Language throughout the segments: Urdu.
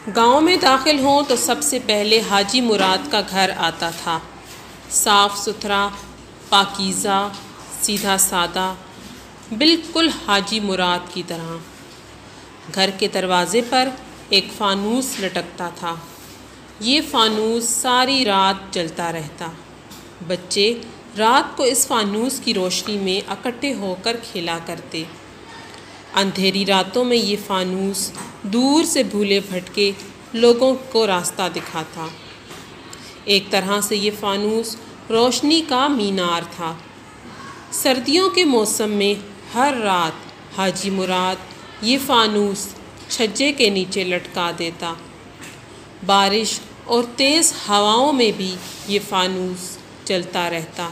گاؤں میں داخل ہوں تو سب سے پہلے حاجی مراد کا گھر آتا تھا۔ صاف ستھرا، پاکیزہ، سیدھا سادہ، بالکل حاجی مراد کی طرح۔ گھر کے دروازے پر ایک فانوس لٹکتا تھا۔ یہ فانوس ساری رات جلتا رہتا۔ بچے رات کو اس فانوس کی روشنی میں اکٹھے ہو کر کھیلا کرتے۔ اندھیری راتوں میں یہ فانوس دور سے بھولے بھٹکے لوگوں کو راستہ دکھاتا۔ ایک طرح سے یہ فانوس روشنی کا مینار تھا۔ سردیوں کے موسم میں ہر رات حاجی مراد یہ فانوس چھجے کے نیچے لٹکا دیتا۔ بارش اور تیز ہواؤں میں بھی یہ فانوس جلتا رہتا۔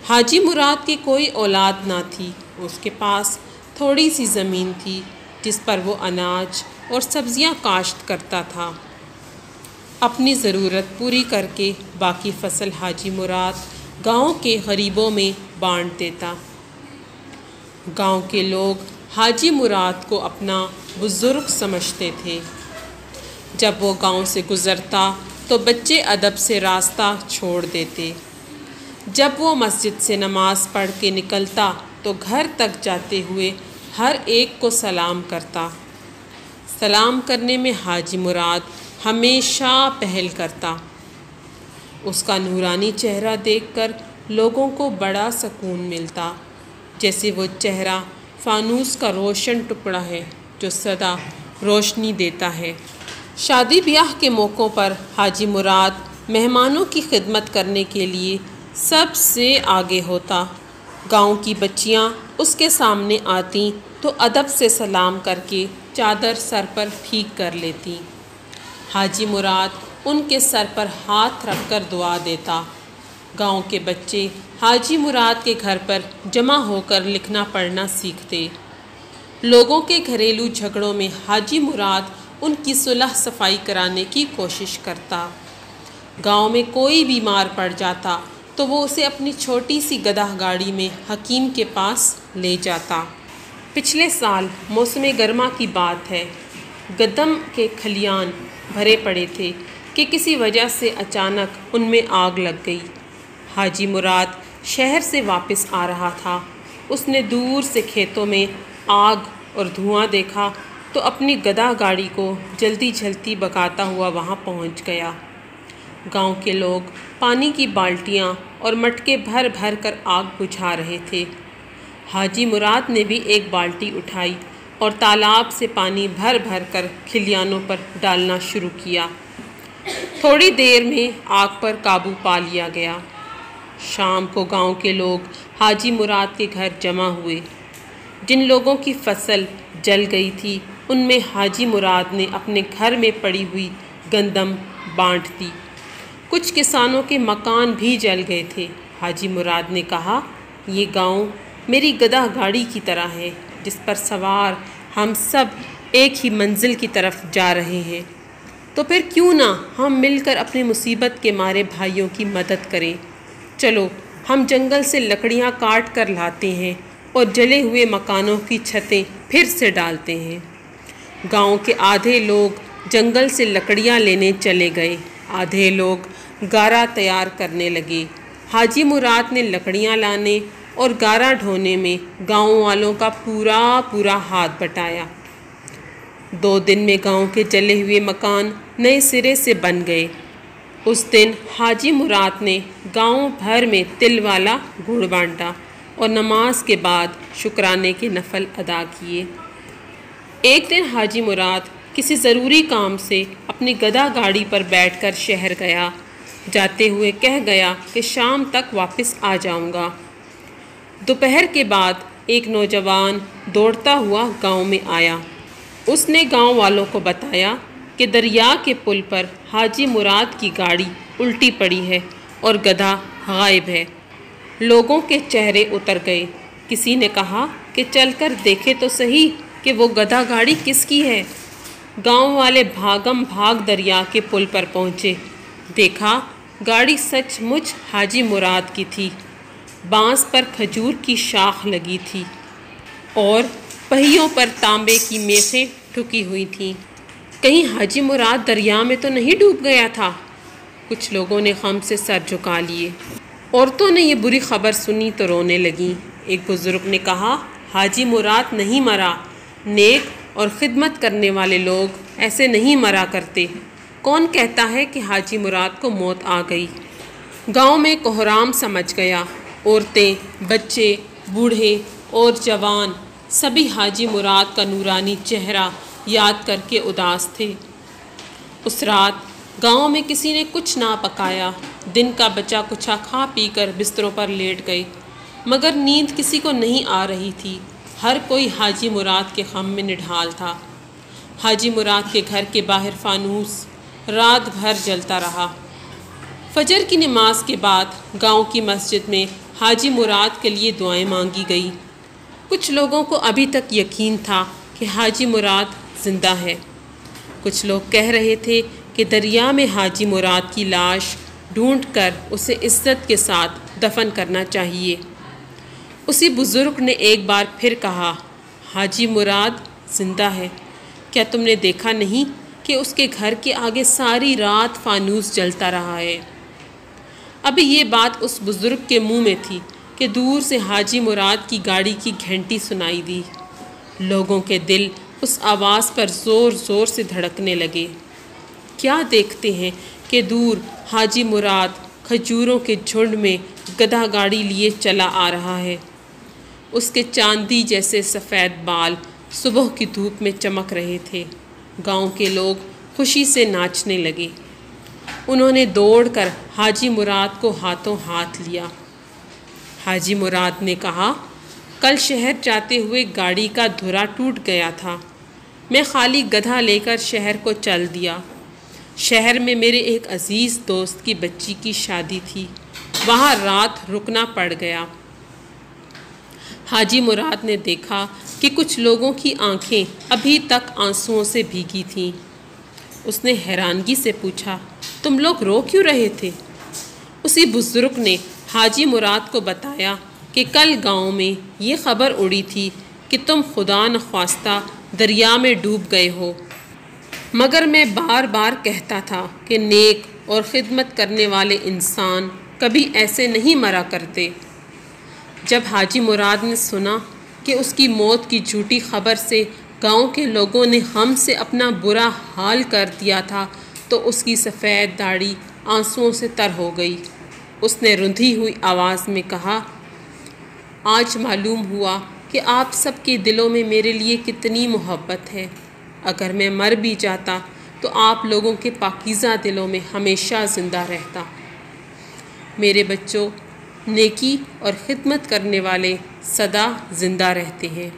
حاجی مراد کی کوئی اولاد نہ تھی۔ اس کے پاس تھوڑی سی زمین تھی جس پر وہ اناج اور سبزیاں کاشت کرتا تھا۔ اپنی ضرورت پوری کر کے باقی فصل حاجی مراد گاؤں کے غریبوں میں بانٹ دیتا۔ گاؤں کے لوگ حاجی مراد کو اپنا بزرگ سمجھتے تھے۔ جب وہ گاؤں سے گزرتا تو بچے ادب سے راستہ چھوڑ دیتے۔ جب وہ مسجد سے نماز پڑھ کے نکلتا تو گھر تک جاتے ہوئے ہر ایک کو سلام کرتا۔ سلام کرنے میں حاجی مراد ہمیشہ پہل کرتا۔ اس کا نورانی چہرہ دیکھ کر لوگوں کو بڑا سکون ملتا، جیسے وہ چہرہ فانوس کا روشن ٹکڑا ہے جو سدا روشنی دیتا ہے۔ شادی بیاہ کے موقعوں پر حاجی مراد مہمانوں کی خدمت کرنے کے لیے سب سے آگے ہوتا۔ گاؤں کی بچیاں اس کے سامنے آتیں تو ادب سے سلام کر کے چادر سر پر ٹھیک کر لیتی۔ حاجی مراد ان کے سر پر ہاتھ رکھ کر دعا دیتا۔ گاؤں کے بچے حاجی مراد کے گھر پر جمع ہو کر لکھنا پڑھنا سیکھتے۔ لوگوں کے گھریلو جھگڑوں میں حاجی مراد ان کی صلح صفائی کرانے کی کوشش کرتا۔ گاؤں میں کوئی بیمار پڑ جاتا تو وہ اسے اپنی چھوٹی سی گدہ گاڑی میں حکیم کے پاس لے جاتا۔ پچھلے سال موسم گرما کی بات ہے۔ گندم کے کھلیان بھرے پڑے تھے کہ کسی وجہ سے اچانک ان میں آگ لگ گئی۔ حاجی مراد شہر سے واپس آ رہا تھا۔ اس نے دور سے کھیتوں میں آگ اور دھواں دیکھا تو اپنی گدہ گاڑی کو جلدی جلدی بھگاتا ہوا وہاں پہنچ گیا۔ گاؤں کے لوگ پانی کی بالٹیاں اور مٹکے بھر بھر کر آگ بجھا رہے تھے۔ حاجی مراد نے بھی ایک بالٹی اٹھائی اور تالاب سے پانی بھر بھر کر کھلیانوں پر ڈالنا شروع کیا۔ تھوڑی دیر میں آگ پر قابو پا لیا گیا۔ شام کو گاؤں کے لوگ حاجی مراد کے گھر جمع ہوئے۔ جن لوگوں کی فصل جل گئی تھی ان میں حاجی مراد نے اپنے گھر میں پڑی ہوئی گندم بانٹ دی۔ کچھ کسانوں کے مکان بھی جل گئے تھے۔ حاجی مراد نے کہا، یہ گاؤں میری گدہ گاڑی کی طرح ہے جس پر سوار ہم سب ایک ہی منزل کی طرف جا رہے ہیں، تو پھر کیوں نہ ہم مل کر اپنے مصیبت کے مارے بھائیوں کی مدد کریں۔ چلو ہم جنگل سے لکڑیاں کاٹ کر لاتے ہیں اور جلے ہوئے مکانوں کی چھتیں پھر سے ڈالتے ہیں۔ گاؤں کے آدھے لوگ جنگل سے لکڑیاں لینے چلے گئے، آدھے لوگ گارا تیار کرنے لگے۔ حاجی مراد نے لکڑیاں لانے اور گارا ڈھونے میں گاؤں والوں کا پورا ہاتھ بٹایا۔ 2 دن میں گاؤں کے جلے ہوئے مکان نئے سرے سے بن گئے۔ اس دن حاجی مراد نے گاؤں بھر میں تل والا گڑ بانٹا اور نماز کے بعد شکرانے کے نفل ادا کیے۔ ایک دن حاجی مراد کسی ضروری کام سے اپنی گدہ گاڑی پر بیٹھ کر شہر گیا۔ جاتے ہوئے کہہ گیا کہ شام تک واپس آ جاؤں گا۔ دوپہر کے بعد ایک نوجوان دوڑتا ہوا گاؤں میں آیا۔ اس نے گاؤں والوں کو بتایا کہ دریا کے پل پر حاجی مراد کی گاڑی الٹی پڑی ہے اور گدھا غائب ہے۔ لوگوں کے چہرے اتر گئے۔ کسی نے کہا کہ چل کر دیکھے تو صحیح کہ وہ گدھا گاڑی کس کی ہے۔ گاؤں والے بھاگم بھاگ دریا کے پل پر پہنچے۔ دیکھا گاڑی سچ مچ حاجی مراد کی تھی۔ بانس پر کھجور کی شاخ لگی تھی اور پہیوں پر تانبے کی میخیں ٹھکی ہوئی تھیں۔ کہیں حاجی مراد دریا میں تو نہیں ڈوب گیا تھا؟ کچھ لوگوں نے غم سے سر جھکا لیے۔ عورتوں نے یہ بری خبر سنی تو رونے لگیں۔ ایک بزرگ نے کہا، حاجی مراد نہیں مرا، نیک اور خدمت کرنے والے لوگ ایسے نہیں مرا کرتے۔ کون کہتا ہے کہ حاجی مراد کو موت آ گئی؟ گاؤں میں کوہرام سمجھ گیا۔ عورتیں، بچے، بوڑھے اور جوان سبھی حاجی مراد کا نورانی چہرہ یاد کر کے اداس تھے۔ اس رات گاؤں میں کسی نے کچھ نہ پکایا۔ دن کا بچا کچھا کھا پی کر بستروں پر لیٹ گئے، مگر نیند کسی کو نہیں آ رہی تھی۔ ہر کوئی حاجی مراد کے غم میں نڈھال تھا۔ حاجی مراد کے گھر کے باہر فانوس رات بھر جلتا رہا۔ فجر کی نماز کے بعد گاؤں کی مسجد میں حاجی مراد کے لیے دعائیں مانگی گئی۔ کچھ لوگوں کو ابھی تک یقین تھا کہ حاجی مراد زندہ ہے۔ کچھ لوگ کہہ رہے تھے کہ دریا میں حاجی مراد کی لاش ڈھونڈ کر اسے عزت کے ساتھ دفن کرنا چاہیے۔ اسی بزرگ نے ایک بار پھر کہا، حاجی مراد زندہ ہے۔ کیا تم نے دیکھا نہیں کہ اس کے گھر کے آگے ساری رات فانوس جلتا رہا ہے؟ ابھی یہ بات اس بزرگ کے منہ میں تھی کہ دور سے حاجی مراد کی گاڑی کی گھنٹی سنائی دی۔ لوگوں کے دل اس آواز پر زور زور سے دھڑکنے لگے۔ کیا دیکھتے ہیں کہ دور حاجی مراد کھجوروں کے جھنڈ میں گدھا گاڑی لیے چلا آ رہا ہے۔ اس کے چاندی جیسے سفید بال صبح کی دھوپ میں چمک رہے تھے۔ گاؤں کے لوگ خوشی سے ناچنے لگے۔ انہوں نے دوڑ کر حاجی مراد کو ہاتھوں ہاتھ لیا۔ حاجی مراد نے کہا، کل شہر جاتے ہوئے گاڑی کا دھرا ٹوٹ گیا تھا۔ میں خالی گدھا لے کر شہر کو چل دیا۔ شہر میں میرے ایک عزیز دوست کی بچی کی شادی تھی، وہاں رات رکنا پڑ گیا۔ حاجی مراد نے دیکھا کہ کچھ لوگوں کی آنکھیں ابھی تک آنسوؤں سے بھیگی تھیں۔ اس نے حیرانگی سے پوچھا، تم لوگ رو کیوں رہے تھے؟ اسی بزرگ نے حاجی مراد کو بتایا کہ کل گاؤں میں یہ خبر اڑی تھی کہ تم خدا نخواستہ دریا میں ڈوب گئے ہو، مگر میں بار بار کہتا تھا کہ نیک اور خدمت کرنے والے انسان کبھی ایسے نہیں مرا کرتے۔ جب حاجی مراد نے سنا کہ اس کی موت کی جھوٹی خبر سے گاؤں کے لوگوں نے غم سے اپنا برا حال کر دیا تھا تو اس کی سفید داڑھی آنسوؤں سے تر ہو گئی۔ اس نے رندھی ہوئی آواز میں کہا، آج معلوم ہوا کہ آپ سب کے دلوں میں میرے لیے کتنی محبت ہے۔ اگر میں مر بھی جاتا تو آپ لوگوں کے پاکیزہ دلوں میں ہمیشہ زندہ رہتا۔ میرے بچوں، نیکی اور خدمت کرنے والے سدا زندہ رہتے ہیں۔